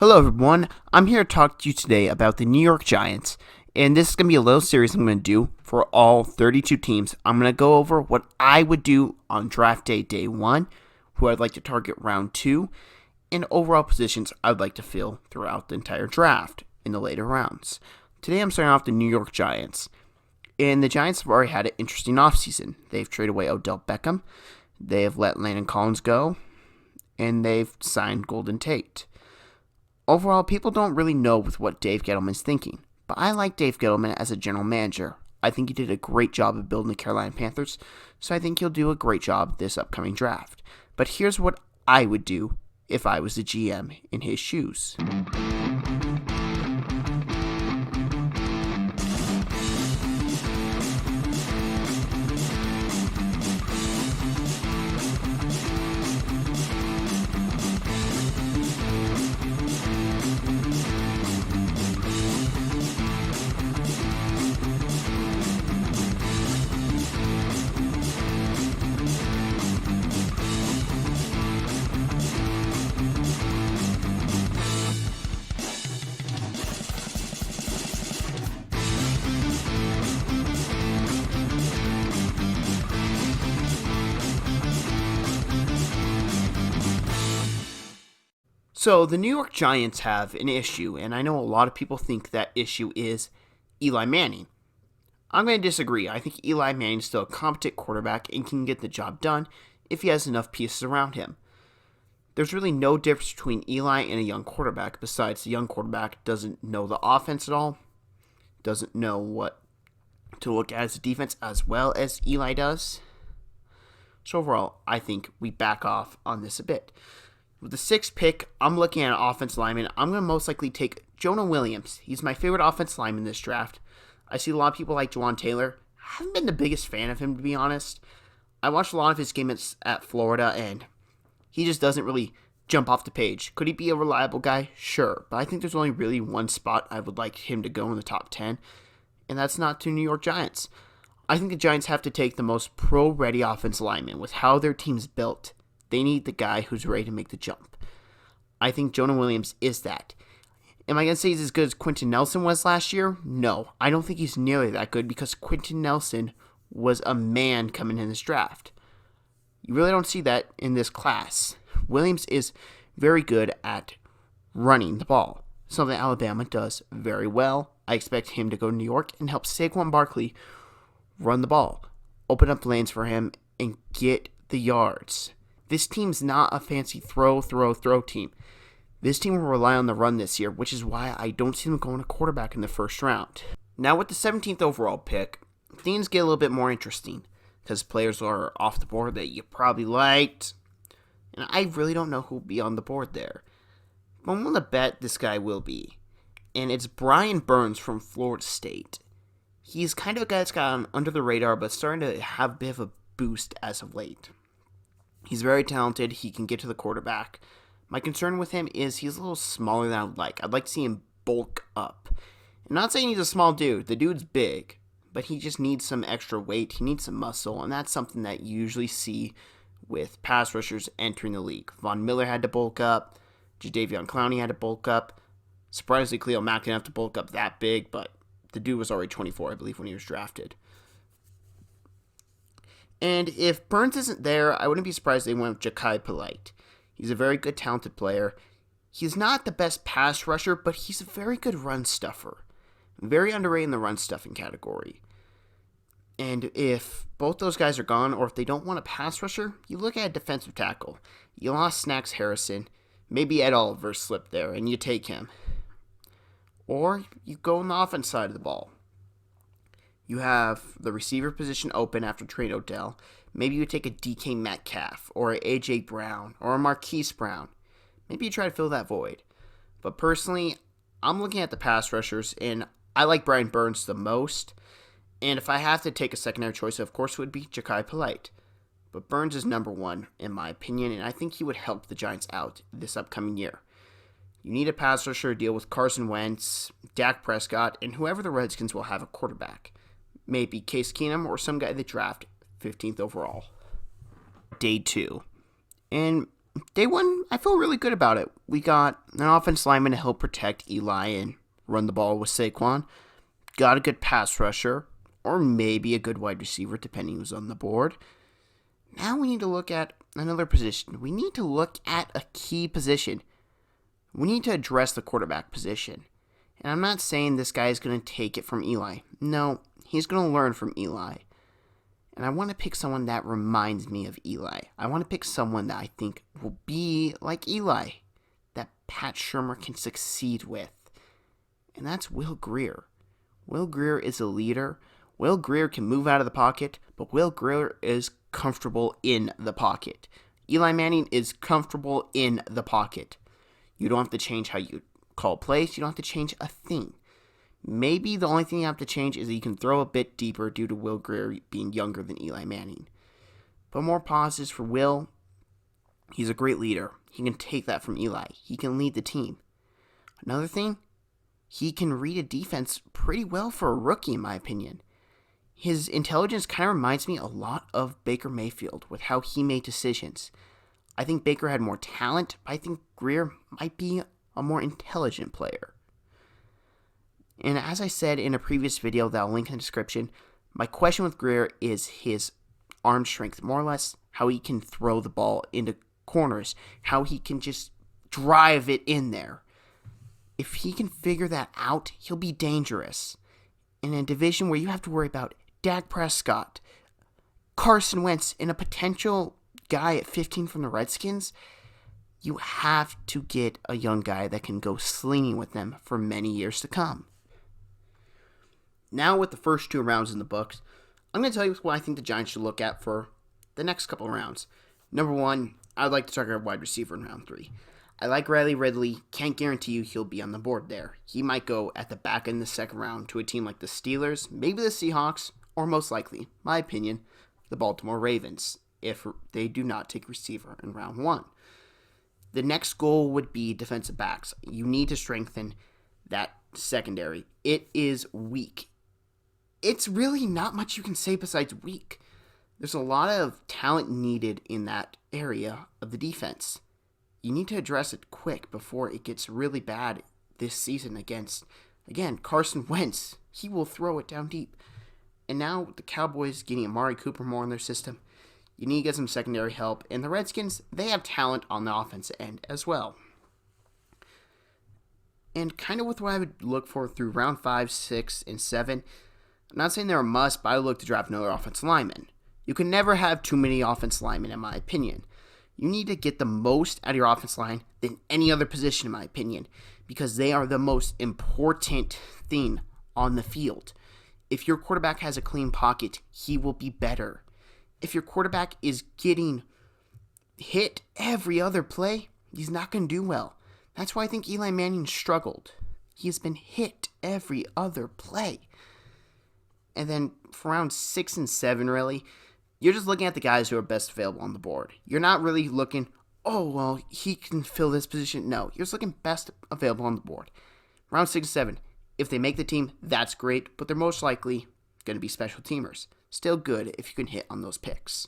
Hello, everyone. I'm here to talk to you today about the New York Giants, and this is going to be a little series I'm going to do for all 32 teams. I'm going to go over what I would do on draft day 1, who I'd like to target round 2, and overall positions I'd like to fill throughout the entire draft in the later rounds. Today I'm starting off the New York Giants, and the Giants have already had an interesting offseason. They've traded away Odell Beckham, they have let Landon Collins go, and they've signed Golden Tate. Overall, people don't really know with what Dave Gettleman's thinking, but I like Dave Gettleman as a general manager. I think he did a great job of building the Carolina Panthers, so I think he'll do a great job this upcoming draft. But here's what I would do if I was the GM in his shoes. So the New York Giants have an issue, and I know a lot of people think that issue is Eli Manning. I'm going to disagree. I think Eli Manning is still a competent quarterback and can get the job done if he has enough pieces around him. There's really no difference between Eli and a young quarterback, besides the young quarterback doesn't know the offense at all, doesn't know what to look at as a defense as well as Eli does. So overall, I think we back off on this a bit. With the 6th pick, I'm looking at an offensive lineman. I'm going to most likely take Jonah Williams. He's my favorite offensive lineman in this draft. I see a lot of people like Juwan Taylor. I haven't been the biggest fan of him, to be honest. I watched a lot of his games at Florida, and he just doesn't really jump off the page. Could he be a reliable guy? Sure. But I think there's only really one spot I would like him to go in the top 10, and that's not to New York Giants. I think the Giants have to take the most pro-ready offensive lineman with how their team's built. They need the guy who's ready to make the jump. I think Jonah Williams is that. Am I going to say he's as good as Quenton Nelson was last year? No, I don't think he's nearly that good because Quenton Nelson was a man coming in this draft. You really don't see that in this class. Williams is very good at running the ball, something Alabama does very well. I expect him to go to New York and help Saquon Barkley run the ball, open up lanes for him, and get the yards. This team's not a fancy throw team. This team will rely on the run this year, which is why I don't see them going to quarterback in the first round. Now with the 17th overall pick, things get a little bit more interesting because players are off the board that you probably liked, and I really don't know who will be on the board there. But I'm going to bet this guy will be, and it's Brian Burns from Florida State. He's kind of a guy that's gotten under the radar, but starting to have a bit of a boost as of late. He's very talented. He can get to the quarterback. My concern with him is he's a little smaller than I would like. I'd like to see him bulk up. I'm not saying he's a small dude. The dude's big, but he just needs some extra weight. He needs some muscle, and that's something that you usually see with pass rushers entering the league. Von Miller had to bulk up. Jadeveon Clowney had to bulk up. Surprisingly, Khalil Mack didn't have to bulk up that big, but the dude was already 24, I believe, when he was drafted. And if Burns isn't there, I wouldn't be surprised they went with Jachai Polite. He's a very good, talented player. He's not the best pass rusher, but he's a very good run stuffer. Very underrated in the run stuffing category. And if both those guys are gone, or if they don't want a pass rusher, you look at a defensive tackle. You lost Snacks Harrison. Maybe Ed Oliver slipped there, and you take him. Or you go on the offense side of the ball. You have the receiver position open after trade Odell. Maybe you take a DK Metcalf or a AJ Brown or a Marquise Brown. Maybe you try to fill that void. But personally, I'm looking at the pass rushers, and I like Brian Burns the most. And if I have to take a secondary choice, of course, it would be Jachai Polite. But Burns is number 1, in my opinion, and I think he would help the Giants out this upcoming year. You need a pass rusher to deal with Carson Wentz, Dak Prescott, and whoever the Redskins will have a quarterback. Maybe Case Keenum or some guy they draft 15th overall. Day 2. And Day one, I feel really good about it. We got an offense lineman to help protect Eli and run the ball with Saquon. Got a good pass rusher, or maybe a good wide receiver, depending who's on the board. Now we need to look at another position. We need to look at a key position. We need to address the quarterback position. And I'm not saying this guy is going to take it from Eli. No, he's going to learn from Eli. And I want to pick someone that reminds me of Eli. I want to pick someone that I think will be like Eli, that Pat Shurmur can succeed with. And that's Will Grier. Will Grier is a leader. Will Grier can move out of the pocket, but Will Grier is comfortable in the pocket. Eli Manning is comfortable in the pocket. You don't have to change how you call plays. You don't have to change a thing. Maybe the only thing you have to change is that you can throw a bit deeper due to Will Grier being younger than Eli Manning. But more positives for Will. He's a great leader. He can take that from Eli. He can lead the team. Another thing, he can read a defense pretty well for a rookie, in my opinion. His intelligence kind of reminds me a lot of Baker Mayfield with how he made decisions. I think Baker had more talent, but I think Grier might be a more intelligent player. And as I said in a previous video that I'll link in the description, my question with Grier is his arm strength, more or less how he can throw the ball into corners, how he can just drive it in there. If he can figure that out, he'll be dangerous. In a division where you have to worry about Dak Prescott, Carson Wentz, and a potential guy at 15 from the Redskins, you have to get a young guy that can go slinging with them for many years to come. Now with the first 2 rounds in the books, I'm going to tell you what I think the Giants should look at for the next couple of rounds. Number 1, I'd like to target a wide receiver in round 3. I like Riley Ridley. Can't guarantee you he'll be on the board there. He might go at the back end of the second round to a team like the Steelers, maybe the Seahawks, or most likely, my opinion, the Baltimore Ravens, if they do not take receiver in round 1. The next goal would be defensive backs. You need to strengthen that secondary. It is weak. It's really not much you can say besides weak. There's a lot of talent needed in that area of the defense. You need to address it quick before it gets really bad this season against, again, Carson Wentz. He will throw it down deep. And now with the Cowboys getting Amari Cooper more in their system, you need to get some secondary help. And the Redskins, they have talent on the offensive end as well. And kind of with what I would look for through round 5, 6, and 7, I'm not saying they're a must, but I would look to draft another offensive lineman. You can never have too many offensive linemen, in my opinion. You need to get the most out of your offensive line than any other position, in my opinion, because they are the most important thing on the field. If your quarterback has a clean pocket, he will be better. If your quarterback is getting hit every other play, he's not going to do well. That's why I think Eli Manning struggled. He has been hit every other play. And then for round 6 and 7, really, you're just looking at the guys who are best available on the board. You're not really looking, oh, well, he can fill this position. No, you're just looking best available on the board. Round 6 and 7, if they make the team, that's great, but they're most likely going to be special teamers. Still good if you can hit on those picks.